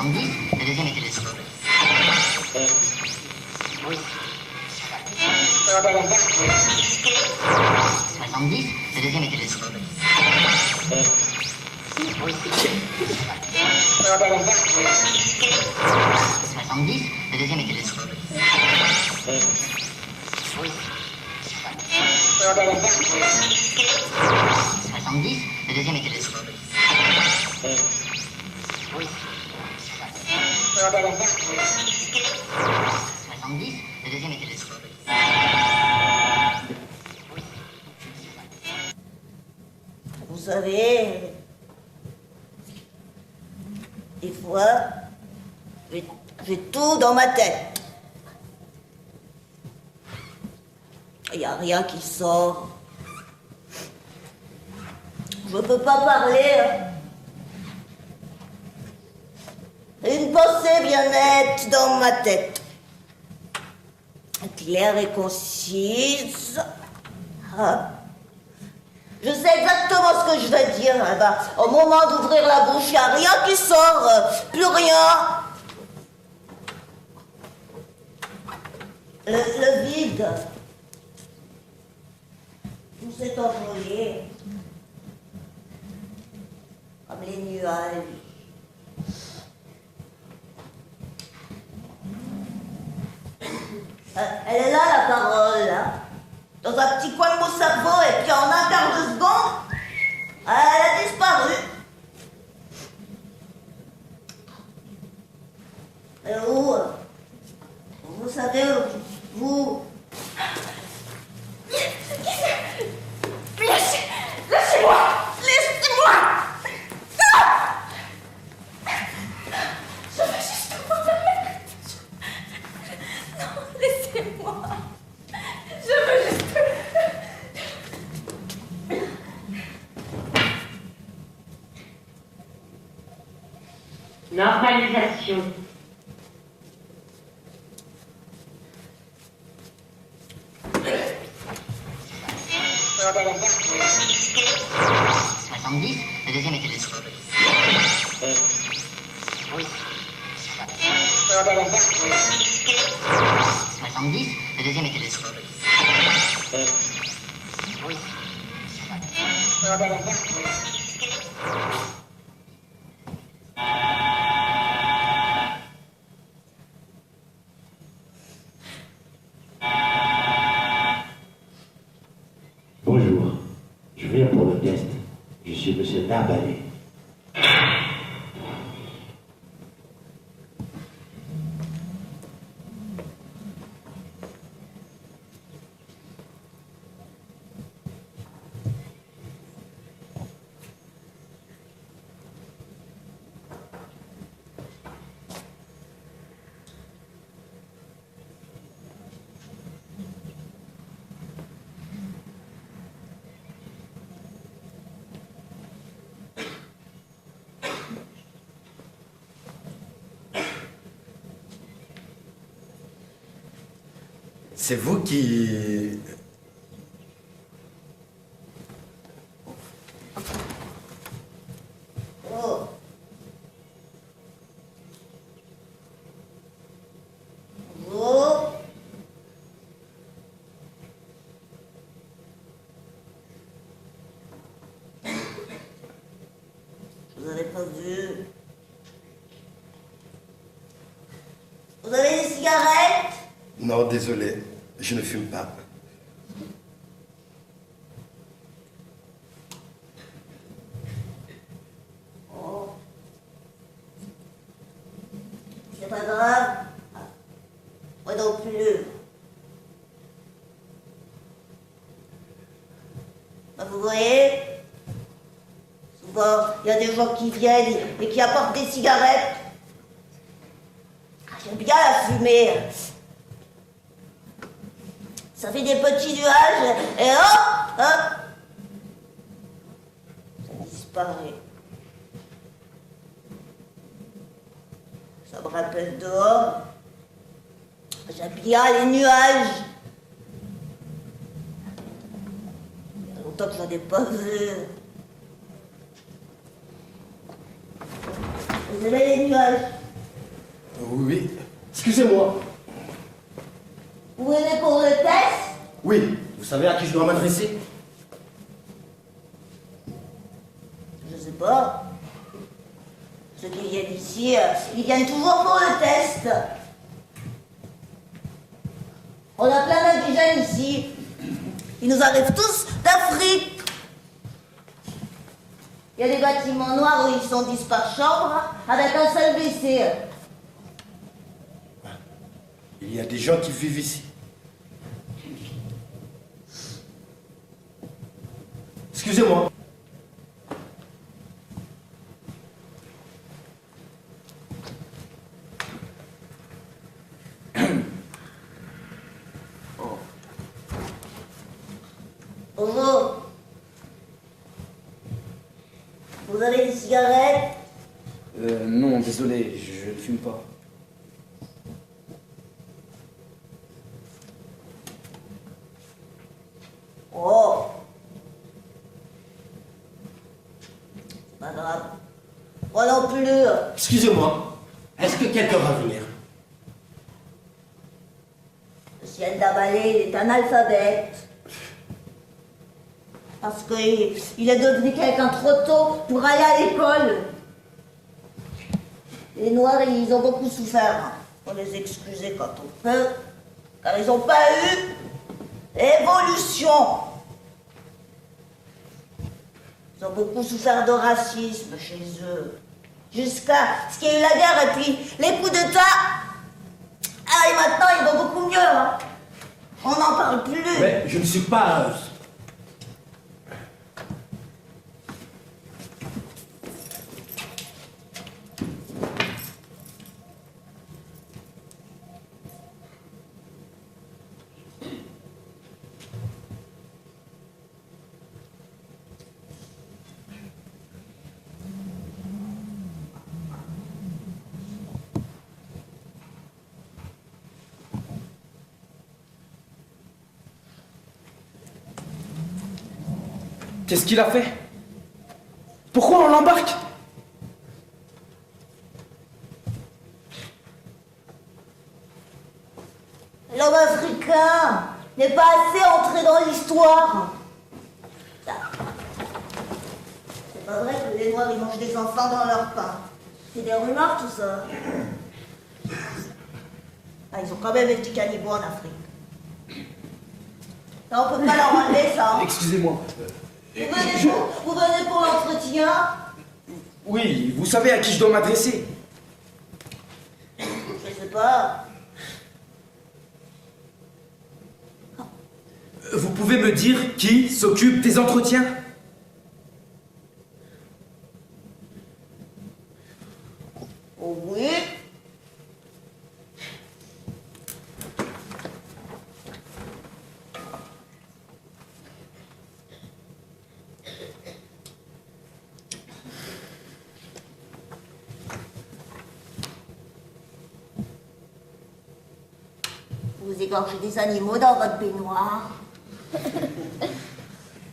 70, le deuxième était le 6. Oui. 70, le deuxième était le 6. Oui. 70, le deuxième était le 6. Oui. 70, le deuxième était le 6. Oui. 70, le deuxième était le 6. Vous savez, des fois, j'ai tout dans ma tête. Il n'y a rien qui sort. Je ne peux pas parler. Une pensée bien nette dans ma tête. Claire et concise. Ah. Je sais exactement ce que je vais dire. Eh ben, au moment d'ouvrir la bouche, il n'y a rien qui sort. Plus rien. Le vide. Tout s'est envolé. Comme les nuages. Elle est là, la parole, là. Dans un petit coin de mon cerveau, et puis en un quart de seconde, elle a disparu. Et vous savez, vous... Laissez-moi! Laissez-moi! Non! Je veux juste vous parler. Non, laissez-moi. Je veux juste... Normalisation. Le deuxième était le 6. Oui. 70, le deuxième était le 6. Oui. Bonjour, je viens pour le test. Je suis monsieur Narbalé. C'est vous qui... Oh. Oh. Vous n'avez pas vu. Vous avez des cigarettes? Non, désolé, je ne fume pas. Oh. C'est pas grave. Moi non plus. Ben, vous voyez, souvent, il y a des gens qui viennent et qui apportent des cigarettes. J'aime bien la fumer. Ça fait des petits nuages et hop, hop, ça disparaît. Ça me rappelle dehors. J'aime bien les nuages. Il y a longtemps que j'en ai pas vu. Vous aimez les nuages? Oui. Excusez-moi. Vous venez pour le test? Oui. Vous savez à qui je dois m'adresser? Je sais pas. Ceux qui viennent ici, ils viennent toujours pour le test. On a plein d'indigènes ici. Ils nous arrivent tous d'Afrique. Il y a des bâtiments noirs où ils sont 10 par chambre, avec un seul WC. Il y a des gens qui vivent ici. Excusez-moi. Bonjour. Vous avez des cigarettes? Non, désolé, je ne fume pas. Oh. C'est pas grave. Moi non plus. Excusez-moi. Est-ce que quelqu'un va venir? Le ciel d'Abalé, il est analphabète. Parce qu'il est devenu quelqu'un trop tôt pour aller à l'école. Les Noirs, ils ont beaucoup souffert. Faut les excuser quand on peut. Car ils n'ont pas eu d'évolution. Ils ont beaucoup souffert de racisme chez eux. Jusqu'à ce qu'il y ait eu la guerre et puis les coups d'État. Ah, et maintenant, ils vont beaucoup mieux. Hein. On n'en parle plus. Mais je ne suis pas... Qu'est-ce qu'il a fait? Pourquoi on l'embarque? L'homme africain n'est pas assez entré dans l'histoire. C'est pas vrai que les Noirs ils mangent des enfants dans leur pain. C'est des rumeurs tout ça. Ah, ils ont quand même des petits cannibaux en Afrique. Ça, on peut pas leur enlever ça. Hein. Excusez-moi. Vous venez pour l'entretien? Oui, vous savez à qui je dois m'adresser? Je sais pas. Vous pouvez me dire qui s'occupe des entretiens? Oh oui. Vous égorgez des animaux dans votre baignoire.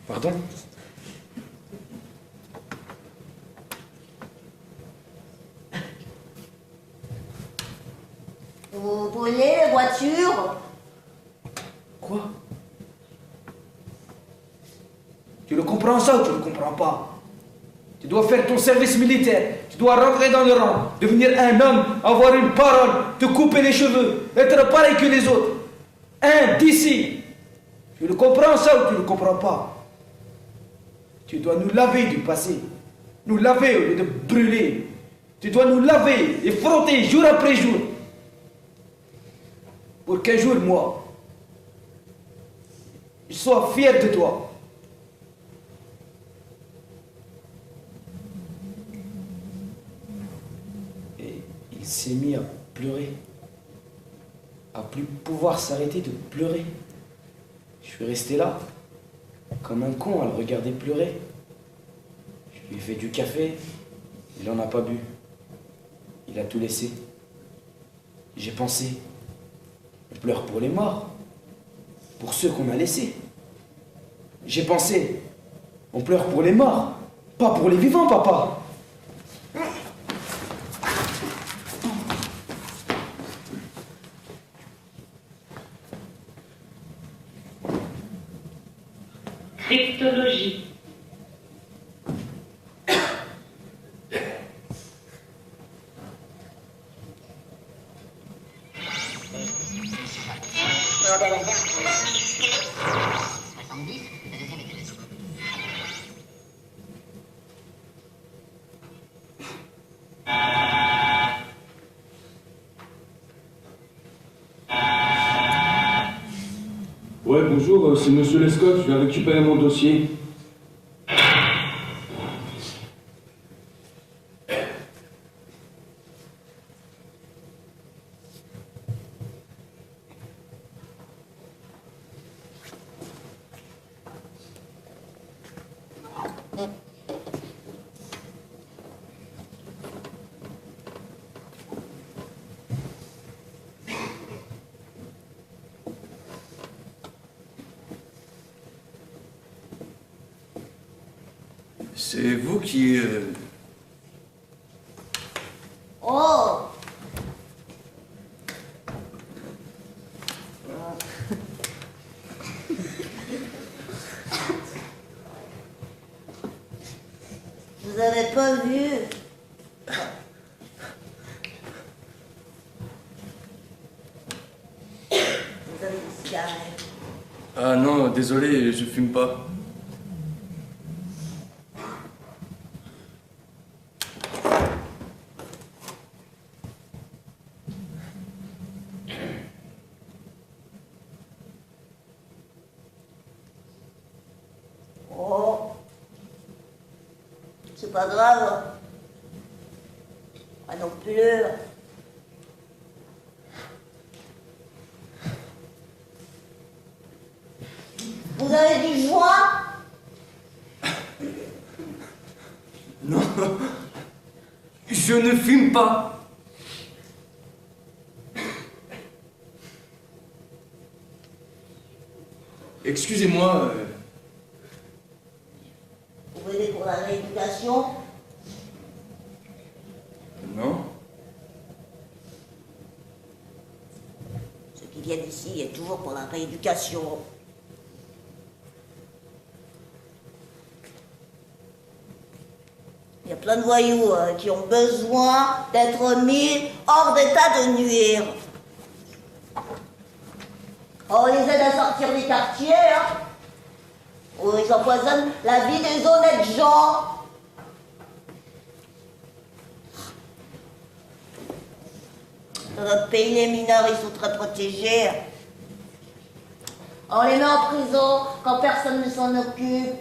Pardon? Vous brûlez les voitures. Quoi? Tu le comprends ça ou tu le comprends pas? Tu dois faire ton service militaire, tu dois rentrer dans le rang, devenir un homme, avoir une parole, te couper les cheveux, être pareil que les autres. Un d'ici. Tu le comprends ça ou tu le comprends pas? Tu dois nous laver du passé, nous laver au lieu de brûler. Tu dois nous laver et frotter jour après jour. Pour qu'un jour, moi, je sois fier de toi. Et il s'est mis à pleurer, à plus pouvoir s'arrêter de pleurer. Je suis resté là, comme un con à le regarder pleurer. Je lui ai fait du café, il n'en a pas bu. Il a tout laissé. J'ai pensé, on pleure pour les morts, pour ceux qu'on a laissés. J'ai pensé, on pleure pour les morts, pas pour les vivants, papa. Sextologie. Soixante-dix, le deuxième est télescope. Ouais, bonjour, c'est Monsieur Lescott, je viens récupérer mon dossier. C'est vous qui... Oh! Vous avez pas vu? Vous avez des cigarettes. Ah non, désolé, je fume pas. Oh, c'est pas grave. Moi non plus. Vous avez du joint? Non, je ne fume pas. Excusez-moi, Vous venez pour la rééducation? non. Ceux qui viennent ici viennent toujours pour la rééducation. Il y a plein de voyous qui ont besoin d'être mis hors d'état de nuire. On les aide à sortir des quartiers, hein, où ils empoisonnent la vie des honnêtes gens. Dans notre pays, les mineurs, ils sont très protégés. On les met en prison quand personne ne s'en occupe.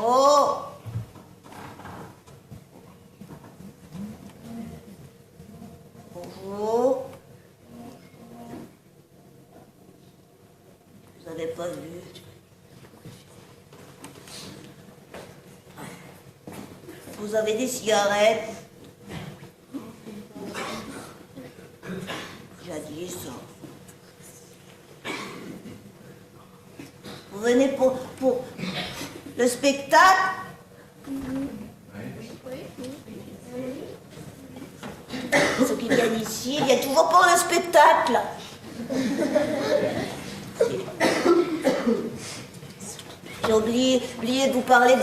Oh! Bonjour. Vous n'avez pas vu? Vous avez des cigarettes? Jadis. Vous venez pour le spectacle? Ceux qui viennent ici, ils viennent toujours pour le spectacle. J'ai oublié de vous parler de